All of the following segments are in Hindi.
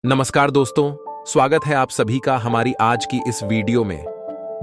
नमस्कार दोस्तों, स्वागत है आप सभी का हमारी आज की इस वीडियो में।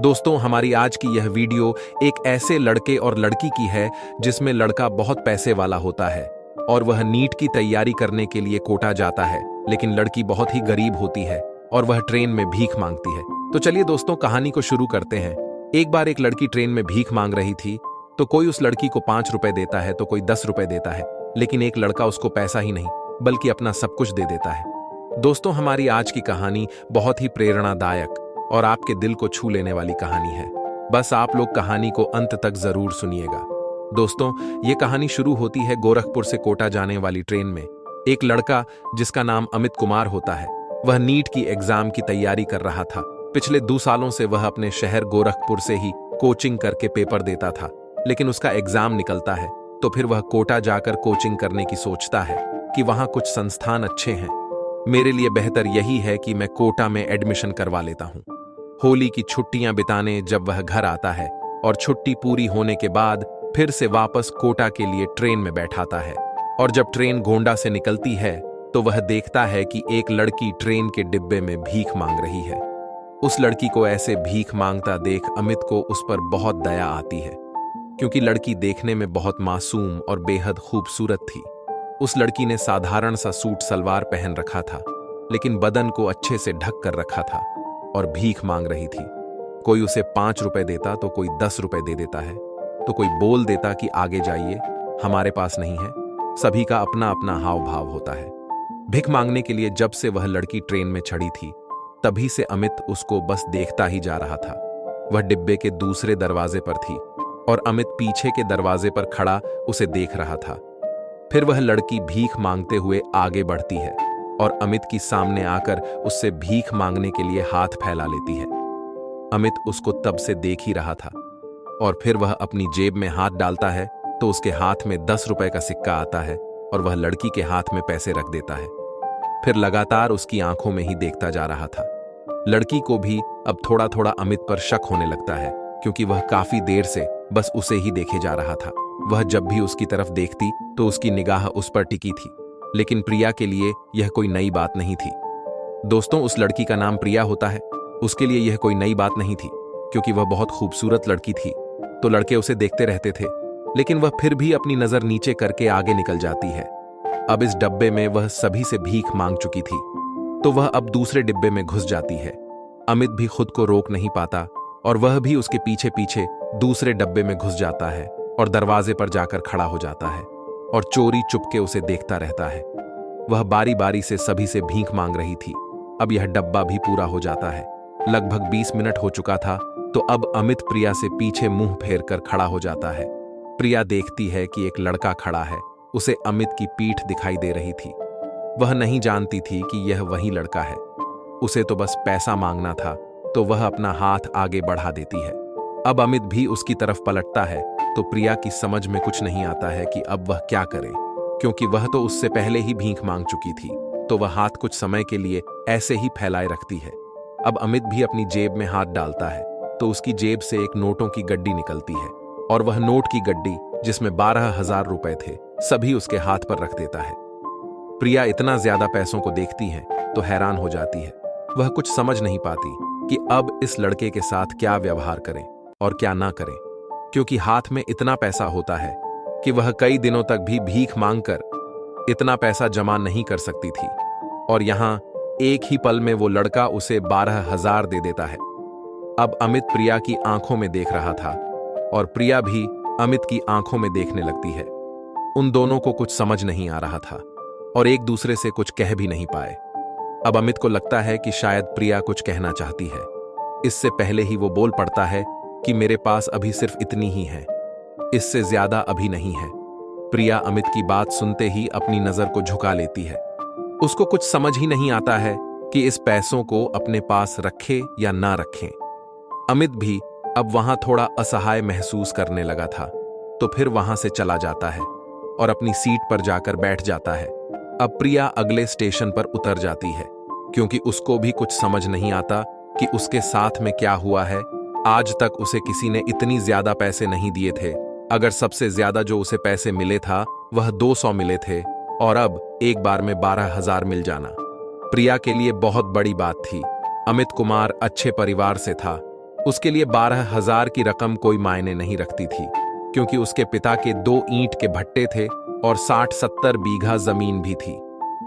दोस्तों, हमारी आज की यह वीडियो एक ऐसे लड़के और लड़की की है जिसमें लड़का बहुत पैसे वाला होता है और वह नीट की तैयारी करने के लिए कोटा जाता है, लेकिन लड़की बहुत ही गरीब होती है और वह ट्रेन में भीख मांगती है। तो चलिए दोस्तों, कहानी को शुरू करते हैं। एक बार एक लड़की ट्रेन में भीख मांग रही थी, तो कोई उस लड़की को 5 रुपए देता है तो कोई 10 रुपए देता है, लेकिन एक लड़का उसको पैसा ही नहीं बल्कि अपना सब कुछ दे देता है। दोस्तों, हमारी आज की कहानी बहुत ही प्रेरणादायक और आपके दिल को छू लेने वाली कहानी है। बस आप लोग कहानी को अंत तक जरूर सुनिएगा। दोस्तों, ये कहानी शुरू होती है गोरखपुर से कोटा जाने वाली ट्रेन में। एक लड़का जिसका नाम अमित कुमार होता है, वह नीट की एग्जाम की तैयारी कर रहा था। पिछले 2 सालों से वह अपने शहर गोरखपुर से ही कोचिंग करके पेपर देता था, लेकिन उसका एग्जाम निकलता है तो फिर वह कोटा जाकर कोचिंग करने की सोचता है कि वहां कुछ संस्थान अच्छे हैं। मेरे लिए बेहतर यही है कि मैं कोटा में एडमिशन करवा लेता हूं। होली की छुट्टियां बिताने जब वह घर आता है और छुट्टी पूरी होने के बाद फिर से वापस कोटा के लिए ट्रेन में बैठाता है, और जब ट्रेन गोंडा से निकलती है तो वह देखता है कि एक लड़की ट्रेन के डिब्बे में भीख मांग रही है। उस लड़की को ऐसे भीख मांगता देख अमित को उस पर बहुत दया आती है, क्योंकि लड़की देखने में बहुत मासूम और बेहद खूबसूरत थी। उस लड़की ने साधारण सा सूट सलवार पहन रखा था, लेकिन बदन को अच्छे से ढक कर रखा था और भीख मांग रही थी। कोई उसे 5 रुपए देता तो कोई 10 रुपए दे देता है, तो कोई बोल देता कि आगे जाइए, हमारे पास नहीं है। सभी का अपना अपना हाव भाव होता है। भिख मांगने के लिए जब से वह लड़की ट्रेन में चढ़ी थी, तभी से अमित उसको बस देखता ही जा रहा था। वह डिब्बे के दूसरे दरवाजे पर थी और अमित पीछे के दरवाजे पर खड़ा उसे देख रहा था। फिर वह लड़की भीख मांगते हुए आगे बढ़ती है और अमित की सामने आकर उससे भीख मांगने के लिए हाथ फैला लेती है। अमित उसको तब से देख ही रहा था और फिर वह अपनी जेब में हाथ डालता है तो उसके हाथ में 10 रुपए का सिक्का आता है और वह लड़की के हाथ में पैसे रख देता है। फिर लगातार उसकी आंखों में ही देखता जा रहा था। लड़की को भी अब थोड़ा थोड़ा अमित पर शक होने लगता है, क्योंकि वह काफी देर से बस उसे ही देखे जा रहा था। वह जब भी उसकी तरफ देखती तो उसकी निगाह उस पर टिकी थी, लेकिन प्रिया के लिए यह कोई नई बात नहीं थी। दोस्तों, उस लड़की का नाम प्रिया होता है। उसके लिए यह कोई नई बात नहीं थी, क्योंकि वह बहुत खूबसूरत लड़की थी, तो लड़के उसे देखते रहते थे, लेकिन वह फिर भी अपनी नजर नीचे करके आगे निकल जाती है। अब इस डब्बे में वह सभी से भीख मांग चुकी थी, तो वह अब दूसरे डिब्बे में घुस जाती है। अमित भी खुद को रोक नहीं पाता और वह भी उसके पीछे पीछे दूसरे डब्बे में घुस जाता है और दरवाजे पर जाकर खड़ा हो जाता है और चोरी चुपके उसे देखता रहता है। वह बारी बारी से सभी से भीख मांग रही थी। अब यह डब्बा भी पूरा हो जाता है। लगभग 20 मिनट हो चुका था, तो अब अमित प्रिया से पीछे मुंह फेर कर खड़ा हो जाता है। प्रिया देखती है कि एक लड़का खड़ा है। उसे अमित की पीठ दिखाई दे रही थी। वह नहीं जानती थी कि यह वही लड़का है। उसे तो बस पैसा मांगना था, तो वह अपना हाथ आगे बढ़ा देती है। अब अमित भी उसकी तरफ पलटता है, तो प्रिया की समझ में कुछ नहीं आता है कि अब वह क्या करे, क्योंकि वह तो उससे पहले ही भीख मांग चुकी थी। तो वह हाथ कुछ समय के लिए ऐसे ही फैलाए रखती है। अब अमित भी अपनी जेब में हाथ डालता है, तो उसकी जेब से एक नोटों की गड्डी निकलती है और वह नोट की गड्डी, जिसमें 12,000 रुपए थे, सभी उसके हाथ पर रख देता है। प्रिया इतना ज्यादा पैसों को देखती है तो हैरान हो जाती है। वह कुछ समझ नहीं पाती कि अब इस लड़के के साथ क्या व्यवहार करें और क्या ना करें, क्योंकि हाथ में इतना पैसा होता है कि वह कई दिनों तक भी भीख मांगकर इतना पैसा जमा नहीं कर सकती थी, और यहां एक ही पल में वो लड़का उसे 12,000 दे देता है। अब अमित प्रिया की आंखों में देख रहा था और प्रिया भी अमित की आंखों में देखने लगती है। उन दोनों को कुछ समझ नहीं आ रहा था और एक दूसरे से कुछ कह भी नहीं पाए। अब अमित को लगता है कि शायद प्रिया कुछ कहना चाहती है। इससे पहले ही वो बोल पड़ता है कि मेरे पास अभी सिर्फ इतनी ही है, इससे ज्यादा अभी नहीं है। प्रिया अमित की बात सुनते ही अपनी नजर को झुका लेती है। उसको कुछ समझ ही नहीं आता है कि इस पैसों को अपने पास रखे या ना रखें। अमित भी अब वहां थोड़ा असहाय महसूस करने लगा था, तो फिर वहां से चला जाता है और अपनी सीट पर जाकर बैठ जाता है। अब प्रिया अगले स्टेशन पर उतर जाती है, क्योंकि उसको भी कुछ समझ नहीं आता कि उसके साथ में क्या हुआ है। आज तक उसे किसी ने इतनी ज्यादा पैसे नहीं दिए थे। अगर सबसे ज्यादा जो उसे पैसे मिले था वह 200 मिले थे, और अब एक बार में 12,000 मिल जाना। प्रिया के लिए बहुत बड़ी बात थी। अमित कुमार अच्छे परिवार से था। उसके लिए 12,000 की रकम कोई मायने नहीं रखती थी, क्योंकि उसके पिता के 2 ईंट के भट्टे थे और 60-70 बीघा जमीन भी थी।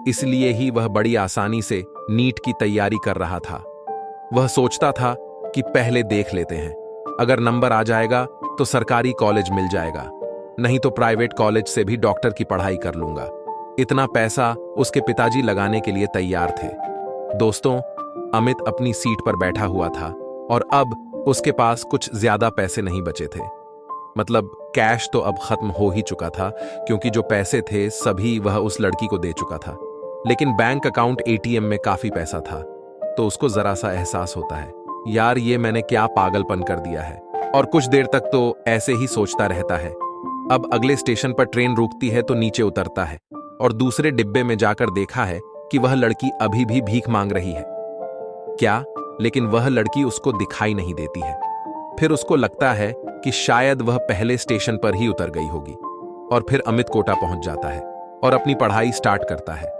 इसलिए ही वह बड़ी आसानी से नीट की तैयारी कर रहा था। वह सोचता था कि पहले देख लेते हैं, अगर नंबर आ जाएगा तो सरकारी कॉलेज मिल जाएगा, नहीं तो प्राइवेट कॉलेज से भी डॉक्टर की पढ़ाई कर लूंगा। इतना पैसा उसके पिताजी लगाने के लिए तैयार थे। दोस्तों, अमित अपनी सीट पर बैठा हुआ था और अब उसके पास कुछ ज्यादा पैसे नहीं बचे थे। मतलब कैश तो अब खत्म हो ही चुका था, क्योंकि जो पैसे थे सभी वह उस लड़की को दे चुका था। लेकिन बैंक अकाउंट एटीएम में काफी पैसा था, तो उसको जरा सा एहसास होता है, यार ये मैंने क्या पागलपन कर दिया है। और कुछ देर तक तो ऐसे ही सोचता रहता है। अब अगले स्टेशन पर ट्रेन रुकती है तो नीचे उतरता है और दूसरे डिब्बे में जाकर देखा है कि वह लड़की अभी भी भीख मांग रही है। क्या? लेकिन वह लड़की उसको दिखाई नहीं देती है। फिर उसको लगता है कि शायद वह पहले स्टेशन पर ही उतर गई होगी। और फिर अमित कोटा पहुंच जाता है और अपनी पढ़ाई स्टार्ट करता है।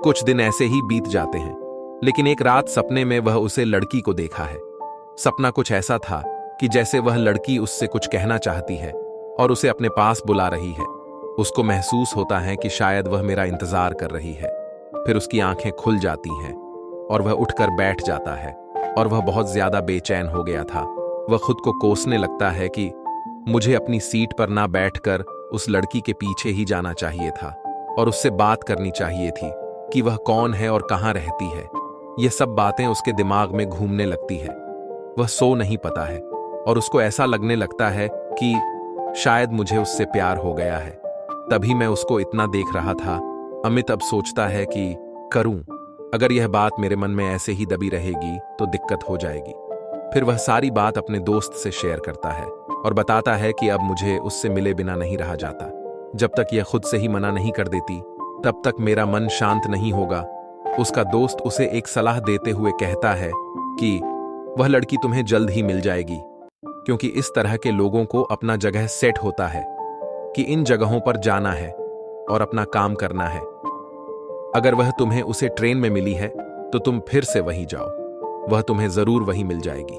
कुछ दिन ऐसे ही बीत जाते हैं, लेकिन एक रात सपने में वह उसे लड़की को देखा है। सपना कुछ ऐसा था कि जैसे वह लड़की उससे कुछ कहना चाहती है और उसे अपने पास बुला रही है। उसको महसूस होता है कि शायद वह मेरा इंतजार कर रही है। फिर उसकी आंखें खुल जाती हैं और वह उठकर बैठ जाता है और वह बहुत ज्यादा बेचैन हो गया था। वह खुद को कोसने लगता है कि मुझे अपनी सीट पर ना बैठकर उस लड़की के पीछे ही जाना चाहिए था और उससे बात करनी चाहिए थी कि वह कौन है और कहाँ रहती है। ये सब बातें उसके दिमाग में घूमने लगती है। वह सो नहीं पाता है और उसको ऐसा लगने लगता है कि शायद मुझे उससे प्यार हो गया है, तभी मैं उसको इतना देख रहा था। अमित अब सोचता है कि करूं, अगर यह बात मेरे मन में ऐसे ही दबी रहेगी तो दिक्कत हो जाएगी। फिर वह सारी बात अपने दोस्त से शेयर करता है और बताता है कि अब मुझे उससे मिले बिना नहीं रहा जाता। जब तक यह खुद से ही मना नहीं कर देती, तब तक मेरा मन शांत नहीं होगा। उसका दोस्त उसे एक सलाह देते हुए कहता है कि वह लड़की तुम्हें जल्द ही मिल जाएगी, क्योंकि इस तरह के लोगों को अपना जगह सेट होता है कि इन जगहों पर जाना है और अपना काम करना है। अगर वह तुम्हें उसे ट्रेन में मिली है तो तुम फिर से वहीं जाओ, वह तुम्हें जरूर वहीं मिल जाएगी।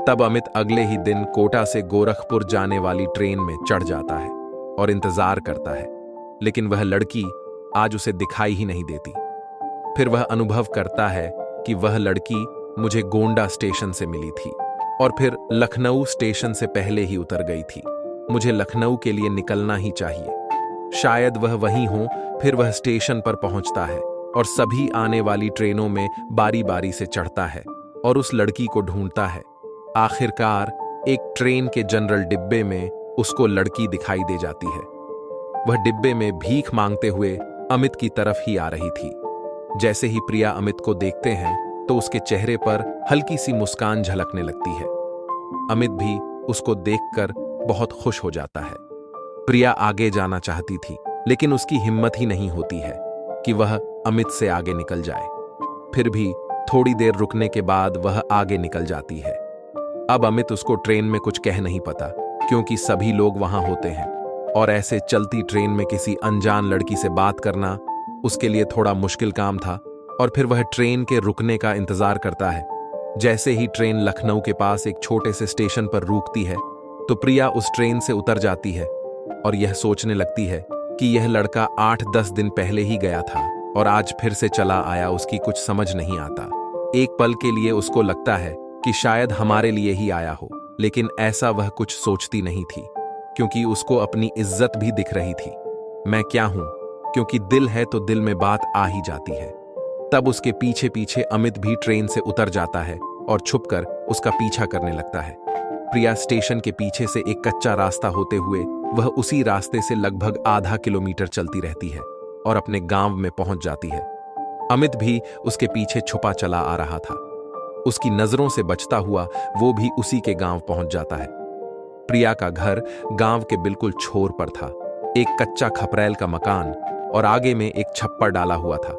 तब अमित अगले ही दिन कोटा से गोरखपुर जाने वाली ट्रेन में चढ़ जाता है और इंतजार करता है, लेकिन वह लड़की आज उसे दिखाई ही नहीं देती। फिर वह अनुभव करता है कि वह लड़की मुझे गोंडा स्टेशन से मिली थी और फिर लखनऊ स्टेशन से पहले ही उतर गई थी। मुझे लखनऊ के लिए निकलना ही चाहिए, शायद वह वहीं हो। फिर वह स्टेशन पर पहुंचता है और सभी आने वाली ट्रेनों में बारी बारी से चढ़ता है और उस लड़की को ढूंढता है। आखिरकार एक ट्रेन के जनरल डिब्बे में उसको लड़की दिखाई दे जाती है। वह डिब्बे में भीख मांगते हुए अमित की तरफ ही आ रही थी। जैसे ही प्रिया अमित को देखते हैं तो उसके चेहरे पर हल्की सी मुस्कान झलकने लगती है। अमित भी उसको देखकर बहुत खुश हो जाता है। प्रिया आगे जाना चाहती थी, लेकिन उसकी हिम्मत ही नहीं होती है कि वह अमित से आगे निकल जाए। फिर भी थोड़ी देर रुकने के बाद वह आगे निकल जाती है। अब अमित उसको ट्रेन में कुछ कह नहीं पाता, क्योंकि सभी लोग वहां होते हैं और ऐसे चलती ट्रेन में किसी अनजान लड़की से बात करना उसके लिए थोड़ा मुश्किल काम था। और फिर वह ट्रेन के रुकने का इंतजार करता है। जैसे ही ट्रेन लखनऊ के पास एक छोटे से स्टेशन पर रुकती है तो प्रिया उस ट्रेन से उतर जाती है और यह सोचने लगती है कि यह लड़का 8-10 दिन पहले ही गया था और आज फिर से चला आया। उसकी कुछ समझ नहीं आता। एक पल के लिए उसको लगता है कि शायद हमारे लिए ही आया हो, लेकिन ऐसा वह कुछ सोचती नहीं थी, क्योंकि उसको अपनी इज्जत भी दिख रही थी। मैं क्या हूं, क्योंकि दिल है तो दिल में बात आ ही जाती है। तब उसके पीछे पीछे अमित भी ट्रेन से उतर जाता है और छुपकर उसका पीछा करने लगता है। प्रिया स्टेशन के पीछे से एक कच्चा रास्ता होते हुए वह उसी रास्ते से लगभग आधा किलोमीटर चलती रहती है और अपने गांव में पहुंच जाती है। अमित भी उसके पीछे छुपा चला आ रहा था। उसकी नजरों से बचता हुआ वो भी उसी के गांव पहुंच जाता है। प्रिया का घर गांव के बिल्कुल छोर पर था। एक कच्चा खपरैल का मकान और आगे में एक छप्पर डाला हुआ था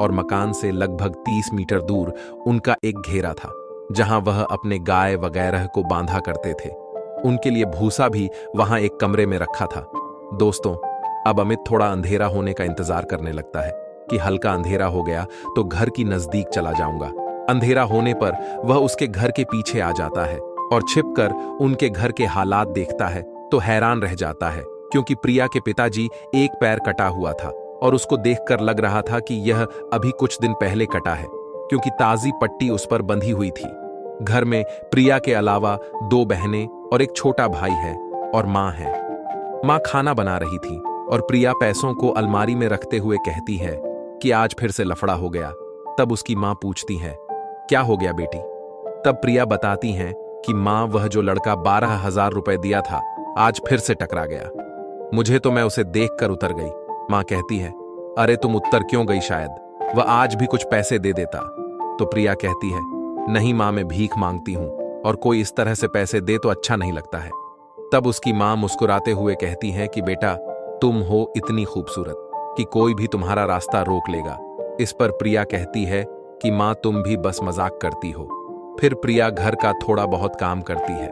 और मकान से लगभग 30 मीटर दूर उनका एक घेरा था, जहां वह अपने गाय वगैरह को बांधा करते थे। उनके लिए भूसा भी वहां एक कमरे में रखा था। दोस्तों, अब अमित थोड़ा अंधेरा होने का इंतजार करने लगता है कि हल्का अंधेरा हो गया तो घर की नजदीक चला जाऊंगा। अंधेरा होने पर वह उसके घर के पीछे आ जाता है और छिपकर उनके घर के हालात देखता है तो हैरान रह जाता है, क्योंकि प्रिया के पिताजी एक पैर कटा हुआ था और उसको देखकर लग रहा था कि यह अभी कुछ दिन पहले कटा है, क्योंकि ताजी पट्टी उस पर बंधी हुई थी। घर में प्रिया के अलावा 2 बहनें और एक छोटा भाई है और माँ है। माँ खाना बना रही थी और प्रिया पैसों को अलमारी में रखते हुए कहती है कि आज फिर से लफड़ा हो गया। तब उसकी माँ पूछती है, क्या हो गया बेटी? तब प्रिया बताती हैं कि माँ, वह जो लड़का 12,000 रुपए दिया था आज फिर से टकरा गया। मुझे तो मैं उसे देखकर उतर गई। माँ कहती है, अरे तुम उतर क्यों गई? शायद वह आज भी कुछ पैसे दे देता। तो प्रिया कहती है, नहीं माँ, मैं भीख मांगती हूं और कोई इस तरह से पैसे दे तो अच्छा नहीं लगता है। तब उसकी माँ मुस्कुराते हुए कहती है कि बेटा, तुम हो इतनी खूबसूरत कि कोई भी तुम्हारा रास्ता रोक लेगा। इस पर प्रिया कहती है कि माँ, तुम भी बस मजाक करती हो। फिर प्रिया घर का थोड़ा बहुत काम करती है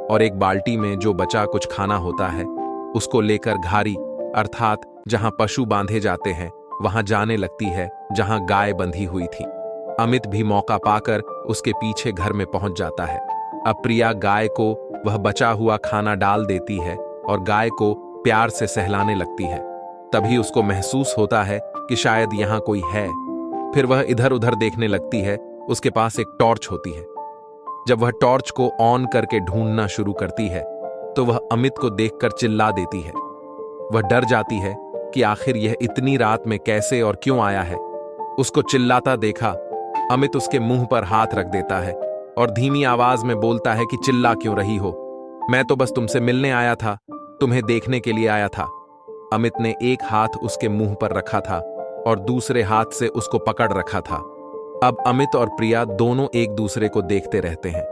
और एक बाल्टी में जो बचा कुछ खाना होता है उसको लेकर घारी अर्थात जहां पशु बांधे जाते हैं वहां जाने लगती है, जहां गाय बंधी हुई थी। अमित भी मौका पाकर उसके पीछे घर में पहुंच जाता है। अब प्रिया गाय को वह बचा हुआ खाना डाल देती है और गाय को प्यार से सहलाने लगती है। तभी उसको महसूस होता है कि शायद यहां कोई है। फिर वह इधर उधर देखने लगती है। उसके पास एक टॉर्च होती है। जब वह टॉर्च को ऑन करके ढूंढना शुरू करती है तो वह अमित को देखकर चिल्ला देती है। वह डर जाती है कि आखिर यह इतनी रात में कैसे और क्यों आया है। उसको चिल्लाता देखा अमित उसके मुंह पर हाथ रख देता है और धीमी आवाज में बोलता है कि चिल्ला क्यों रही हो? मैं तो बस तुमसे मिलने आया था, तुम्हें देखने के लिए आया था। अमित ने एक हाथ उसके मुंह पर रखा था और दूसरे हाथ से उसको पकड़ रखा था। अब अमित और प्रिया दोनों एक दूसरे को देखते रहते हैं।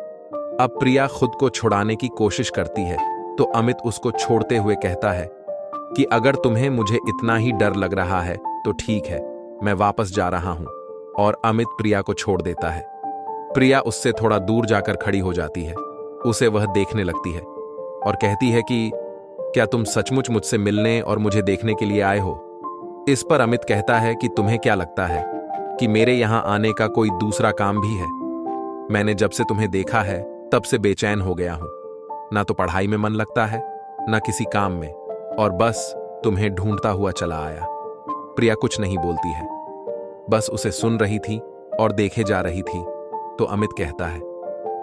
अब प्रिया खुद को छुड़ाने की कोशिश करती है तो अमित उसको छोड़ते हुए कहता है कि अगर तुम्हें मुझे इतना ही डर लग रहा है तो ठीक है, मैं वापस जा रहा हूं। और अमित प्रिया को छोड़ देता है। प्रिया उससे थोड़ा दूर जाकर खड़ी हो जाती है। उसे वह देखने लगती है और कहती है कि क्या तुम सचमुच मुझसे मिलने और मुझे देखने के लिए आए हो? इस पर अमित कहता है कि तुम्हें क्या लगता है कि मेरे यहां आने का कोई दूसरा काम भी है? मैंने जब से तुम्हें देखा है तब से बेचैन हो गया हूं। ना तो पढ़ाई में मन लगता है, ना किसी काम में, और बस तुम्हें ढूंढता हुआ चला आया। प्रिया कुछ नहीं बोलती है, बस उसे सुन रही थी और देखे जा रही थी। तो अमित कहता है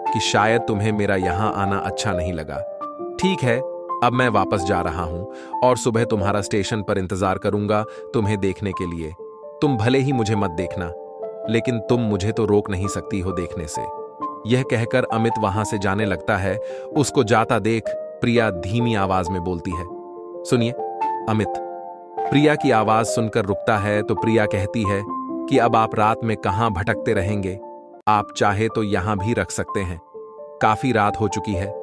कि शायद तुम्हें मेरा यहां आना अच्छा नहीं लगा। ठीक है, अब मैं वापस जा रहा हूं और सुबह तुम्हारा स्टेशन पर इंतजार करूंगा तुम्हें देखने के लिए। तुम भले ही मुझे मत देखना, लेकिन तुम मुझे तो रोक नहीं सकती हो देखने से। यह कहकर अमित वहां से जाने लगता है। उसको जाता देख प्रिया धीमी आवाज में बोलती है, सुनिए अमित। प्रिया की आवाज सुनकर रुकता है तो प्रिया कहती है कि अब आप रात में कहां भटकते रहेंगे? आप चाहे तो यहां भी रख सकते हैं। काफी रात हो चुकी है,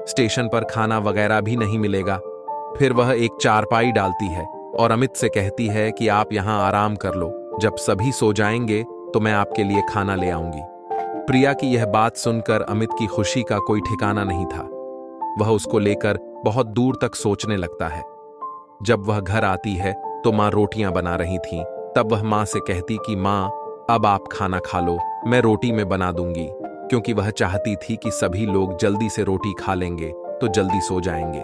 स्टेशन पर खाना वगैरह भी नहीं मिलेगा। फिर वह एक चारपाई डालती है और अमित से कहती है कि आप यहां आराम कर लो, जब सभी सो जाएंगे तो मैं आपके लिए खाना ले आऊंगी। प्रिया की यह बात सुनकर अमित की खुशी का कोई ठिकाना नहीं था। वह उसको लेकर बहुत दूर तक सोचने लगता है। जब वह घर आती है तो माँ रोटियां बना रही थीं। तब वह माँ से कहती कि माँ, अब आप खाना खा लो, मैं रोटी में बना दूंगी, क्योंकि वह चाहती थी कि सभी लोग जल्दी से रोटी खा लेंगे तो जल्दी सो जाएंगे।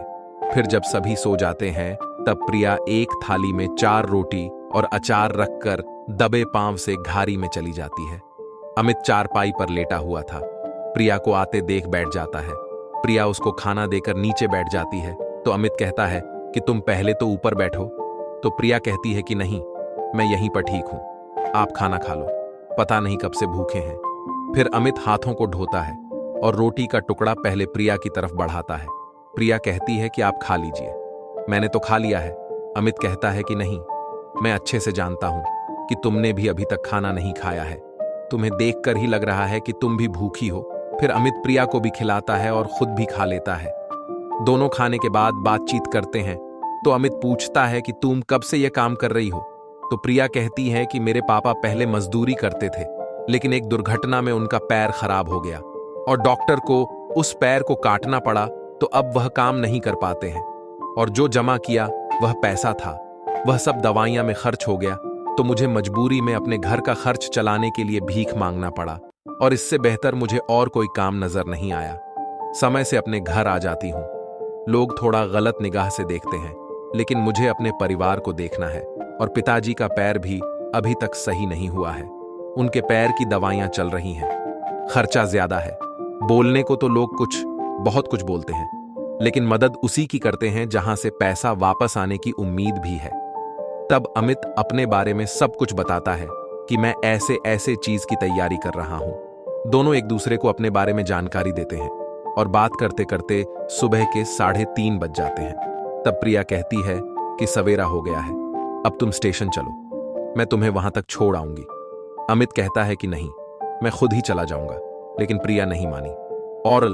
फिर जब सभी सो जाते हैं तब प्रिया एक थाली में 4 रोटी और अचार रखकर दबे पांव से घारी में चली जाती है। अमित चारपाई पर लेटा हुआ था। प्रिया को आते देख बैठ जाता है। प्रिया उसको खाना देकर नीचे बैठ जाती है तो अमित कहता है कि तुम पहले तो ऊपर बैठो। तो प्रिया कहती है कि नहीं, मैं यहीं पर ठीक हूं, आप खाना खा लो, पता नहीं कब से भूखे हैं। फिर अमित हाथों को धोता है और रोटी का टुकड़ा पहले प्रिया की तरफ बढ़ाता है। प्रिया कहती है कि आप खा लीजिए, मैंने तो खा लिया है। अमित कहता है कि नहीं, मैं अच्छे से जानता हूं कि तुमने भी अभी तक खाना नहीं खाया है, तुम्हें देखकर ही लग रहा है कि तुम भी भूखी हो। फिर अमित प्रिया को भी खिलाता है और खुद भी खा लेता है। दोनों खाने के बाद बातचीत करते हैं तो अमित पूछता है कि तुम कब से यह काम कर रही हो? तो प्रिया कहती है कि मेरे पापा पहले मजदूरी करते थे, लेकिन एक दुर्घटना में उनका पैर खराब हो गया और डॉक्टर को उस पैर को काटना पड़ा, तो अब वह काम नहीं कर पाते हैं। और जो जमा किया वह पैसा था, वह सब दवाइयां में खर्च हो गया, तो मुझे मजबूरी में अपने घर का खर्च चलाने के लिए भीख मांगना पड़ा और इससे बेहतर मुझे और कोई काम नजर नहीं आया। समय से अपने घर आ जाती हूँ। लोग थोड़ा गलत निगाह से देखते हैं, लेकिन मुझे अपने परिवार को देखना है और पिताजी का पैर भी अभी तक सही नहीं हुआ है। उनके पैर की दवाइयां चल रही हैं। खर्चा ज्यादा है। बोलने को तो लोग बहुत कुछ बोलते हैं, लेकिन मदद उसी की करते हैं जहां से पैसा वापस आने की उम्मीद भी है। तब अमित अपने बारे में सब कुछ बताता है कि मैं ऐसे ऐसे चीज की तैयारी कर रहा हूं। दोनों एक दूसरे को अपने बारे में जानकारी देते हैं और बात करते करते सुबह के 3:30 बज जाते हैं। तब प्रिया कहती है कि सवेरा हो गया है, अब तुम स्टेशन चलो, मैं तुम्हें वहां तक छोड़ आऊंगी। अमित कहता है कि नहीं, मैं खुद ही चला जाऊंगा, लेकिन प्रिया नहीं मानी और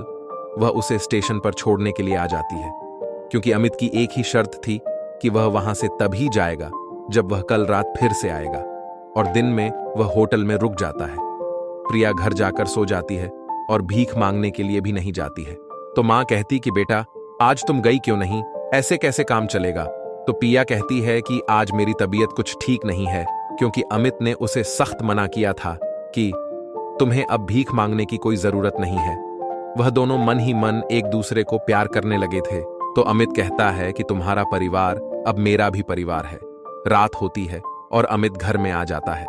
वह उसे स्टेशन पर छोड़ने के लिए आ जाती है, क्योंकि अमित की एक ही शर्त थी कि वह वहां से तभी जाएगा जब वह कल रात फिर से आएगा, और दिन में वह होटल में रुक जाता है। प्रिया घर जाकर सो जाती है और भीख मांगने के लिए भी नहीं जाती है। तो मां कहती कि बेटा, आज तुम गई क्यों नहीं, ऐसे कैसे काम चलेगा। तो प्रिया कहती है कि आज मेरी तबीयत कुछ ठीक नहीं है, क्योंकि अमित ने उसे सख्त मना किया था कि तुम्हें अब भीख मांगने की कोई जरूरत नहीं है। वह दोनों मन ही मन एक दूसरे को प्यार करने लगे थे। तो अमित कहता है कि तुम्हारा परिवार अब मेरा भी परिवार है। रात होती है और अमित घर में आ जाता है।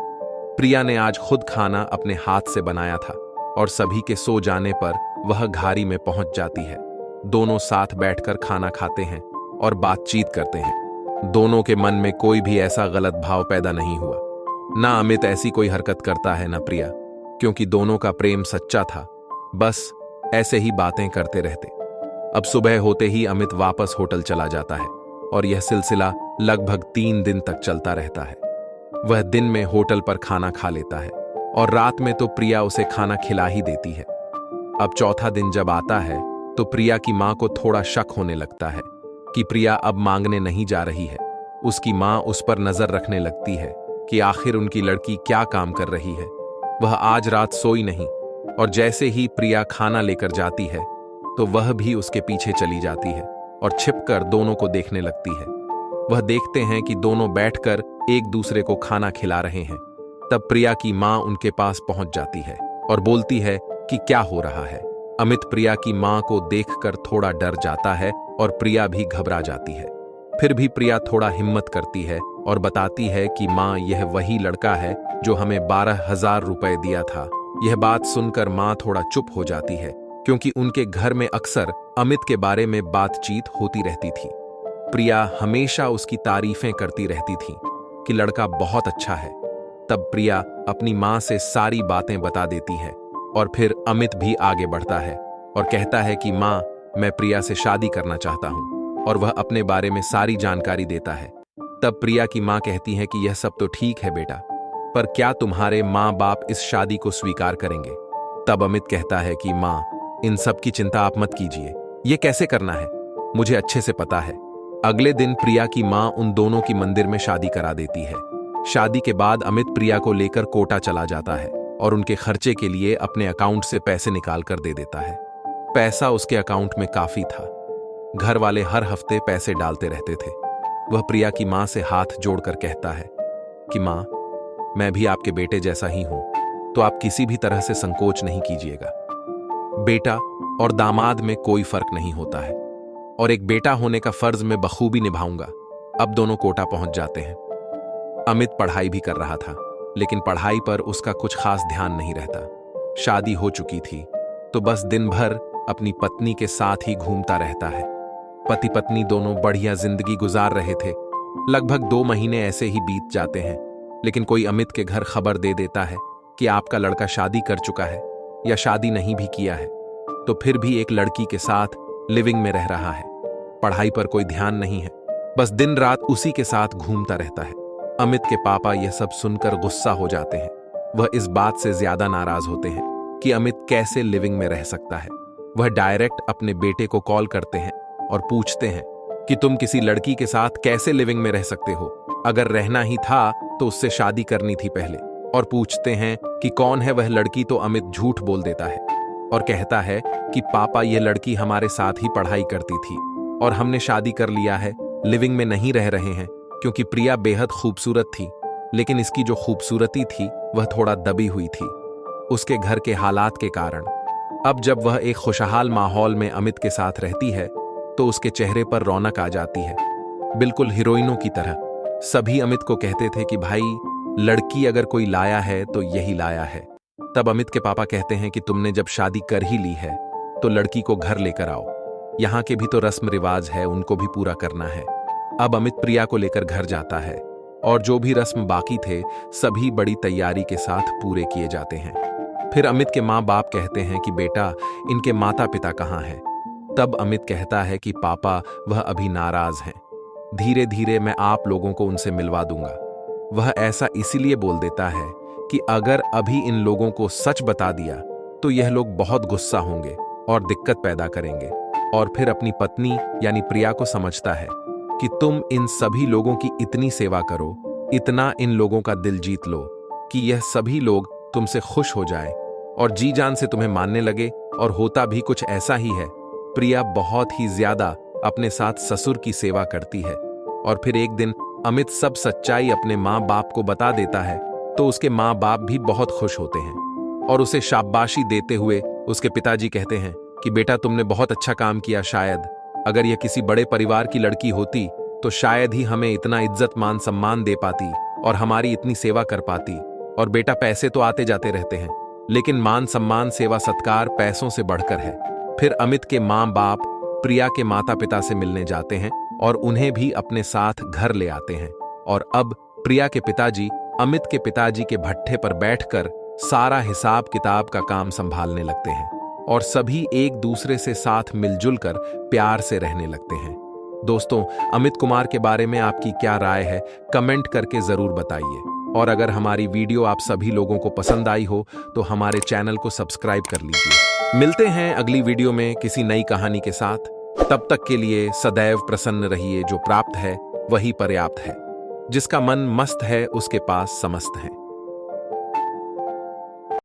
प्रिया ने आज खुद खाना अपने हाथ से बनाया था और सभी के सो जाने पर वह घारी में पहुंच जाती है। दोनों साथ बैठकर खाना खाते हैं और बातचीत करते हैं। दोनों के मन में कोई भी ऐसा गलत भाव पैदा नहीं हुआ। ना अमित ऐसी कोई हरकत करता है ना प्रिया, क्योंकि दोनों का प्रेम सच्चा था। बस ऐसे ही बातें करते रहते। अब सुबह होते ही अमित वापस होटल चला जाता है और यह सिलसिला लगभग 3 दिन तक चलता रहता है। वह दिन में होटल पर खाना खा लेता है और रात में तो प्रिया उसे खाना खिला ही देती है। अब चौथा दिन जब आता है तो प्रिया की मां को थोड़ा शक होने लगता है कि प्रिया अब मांगने नहीं जा रही है। उसकी मां उस पर नजर रखने लगती है कि आखिर उनकी लड़की क्या काम कर रही है। वह आज रात सोई नहीं और जैसे ही प्रिया खाना लेकर जाती है तो वह भी उसके पीछे चली जाती है और छिपकर दोनों को देखने लगती है। वह देखते हैं कि दोनों बैठकर एक दूसरे को खाना खिला रहे हैं। तब प्रिया की मां उनके पास पहुंच जाती है और बोलती है कि क्या हो रहा है। अमित प्रिया की मां को देखकर थोड़ा डर जाता है और प्रिया भी घबरा जाती है। फिर भी प्रिया थोड़ा हिम्मत करती है और बताती है कि मां, यह वही लड़का है जो हमें 12,000 रुपए दिया था। यह बात सुनकर मां थोड़ा चुप हो जाती है, क्योंकि उनके घर में अक्सर अमित के बारे में बातचीत होती रहती थी। प्रिया हमेशा उसकी तारीफें करती रहती थी कि लड़का बहुत अच्छा है। तब प्रिया अपनी मां से सारी बातें बता देती है और फिर अमित भी आगे बढ़ता है और कहता है कि मां, मैं प्रिया से शादी करना चाहता हूं, और वह अपने बारे में सारी जानकारी देता है। तब प्रिया की मां कहती है कि यह सब तो ठीक है बेटा, पर क्या तुम्हारे मां बाप इस शादी को स्वीकार करेंगे। तब अमित कहता है कि मां, इन सब की चिंता आप मत कीजिए, ये कैसे करना है मुझे अच्छे से पता है। अगले दिन प्रिया की मां उन दोनों की मंदिर में शादी करा देती है। शादी के बाद अमित प्रिया को लेकर कोटा चला जाता है और उनके खर्चे के लिए अपने अकाउंट से पैसे निकाल कर दे देता है। पैसा उसके अकाउंट में काफी था। घर वाले हर हफ्ते पैसे डालते रहते थे। वह प्रिया की मां से हाथ जोड़कर कहता है कि मां, मैं भी आपके बेटे जैसा ही हूं, तो आप किसी भी तरह से संकोच नहीं कीजिएगा। बेटा और दामाद में कोई फर्क नहीं होता है और एक बेटा होने का फर्ज मैं बखूबी निभाऊंगा। अब दोनों कोटा पहुंच जाते हैं। अमित पढ़ाई भी कर रहा था, लेकिन पढ़ाई पर उसका कुछ खास ध्यान नहीं रहता। शादी हो चुकी थी तो बस दिन भर अपनी पत्नी के साथ ही घूमता रहता है। पति पत्नी दोनों बढ़िया जिंदगी गुजार रहे थे। लगभग 2 महीने ऐसे ही बीत जाते हैं, लेकिन कोई अमित के घर खबर दे देता है कि आपका लड़का शादी कर चुका है या शादी नहीं भी किया है, तो फिर भी एक लड़की के साथ लिविंग में रह रहा है। पढ़ाई पर कोई ध्यान नहीं है, बस दिन रात उसी के साथ घूमता रहता है। अमित के पापा यह सब सुनकर गुस्सा हो जाते हैं। वह इस बात से ज्यादा नाराज होते हैं कि अमित कैसे लिविंग में रह सकता है। वह डायरेक्ट अपने बेटे को कॉल करते हैं और पूछते हैं कि तुम किसी लड़की के साथ कैसे लिविंग में रह सकते हो, अगर रहना ही था तो उससे शादी करनी थी पहले। और पूछते हैं कि कौन है वह लड़की, तो अमित झूठ बोल देता है और कहता है कि पापा, यह लड़की हमारे साथ ही पढ़ाई करती थी और हमने शादी कर लिया है, लिविंग में नहीं रह रहे हैं, क्योंकि प्रिया बेहद खूबसूरत थी लेकिन इसकी जो खूबसूरती थी वह थोड़ा दबी हुई थी, उसके घर के हालात के कारण। अब जब वह एक खुशहाल माहौल में अमित के साथ रहती है तो उसके चेहरे पर रौनक आ जाती है, बिल्कुल हीरोइनों की तरह। सभी अमित को कहते थे कि भाई, लड़की अगर कोई लाया है तो यही लाया है। तब अमित के पापा कहते हैं कि तुमने जब शादी कर ही ली है तो लड़की को घर लेकर आओ, यहाँ के भी तो रस्म रिवाज है, उनको भी पूरा करना है। अब अमित प्रिया को लेकर घर जाता है और जो भी रस्म बाकी थे सभी बड़ी तैयारी के साथ पूरे किए जाते हैं। फिर अमित के माँ बाप कहते हैं कि बेटा, इनके माता पिता कहाँ हैं? तब अमित कहता है कि पापा, वह अभी नाराज हैं, धीरे धीरे मैं आप लोगों को उनसे मिलवा दूंगा। वह ऐसा इसीलिए बोल देता है कि अगर अभी इन लोगों को सच बता दिया तो यह लोग बहुत गुस्सा होंगे और दिक्कत पैदा करेंगे। और फिर अपनी पत्नी यानी प्रिया को समझता है कि तुम इन सभी लोगों की इतनी सेवा करो, इतना इन लोगों का दिल जीत लो कि यह सभी लोग तुमसे खुश हो जाएं और जी जान से तुम्हें मानने लगे। और होता भी कुछ ऐसा ही है। प्रिया बहुत ही ज्यादा अपने साथ ससुर की सेवा करती है और फिर एक दिन अमित सब सच्चाई अपने माँ बाप को बता देता है तो उसके माँ बाप भी बहुत खुश होते हैं और उसे शाबाशी देते हुए उसके पिताजी कहते हैं कि बेटा, तुमने बहुत अच्छा काम किया। शायद अगर यह किसी बड़े परिवार की लड़की होती तो शायद ही हमें इतना इज्जत मान सम्मान दे पाती और हमारी इतनी सेवा कर पाती। और बेटा, पैसे तो आते जाते रहते हैं, लेकिन मान सम्मान, सेवा सत्कार पैसों से बढ़कर है। फिर अमित के माँ बाप प्रिया के माता पिता से मिलने जाते हैं और उन्हें भी अपने साथ घर ले आते हैं। और अब प्रिया के पिताजी अमित के पिताजी के भट्ठे पर बैठकर सारा हिसाब किताब का काम संभालने लगते हैं और सभी एक दूसरे से साथ मिलजुल कर प्यार से रहने लगते हैं। दोस्तों, अमित कुमार के बारे में आपकी क्या राय है, कमेंट करके जरूर बताइए। और अगर हमारी वीडियो आप सभी लोगों को पसंद आई हो तो हमारे चैनल को सब्सक्राइब कर लीजिए। मिलते हैं अगली वीडियो में किसी नई कहानी के साथ। तब तक के लिए सदैव प्रसन्न रहिए। जो प्राप्त है वही पर्याप्त है, जिसका मन मस्त है उसके पास समस्त है।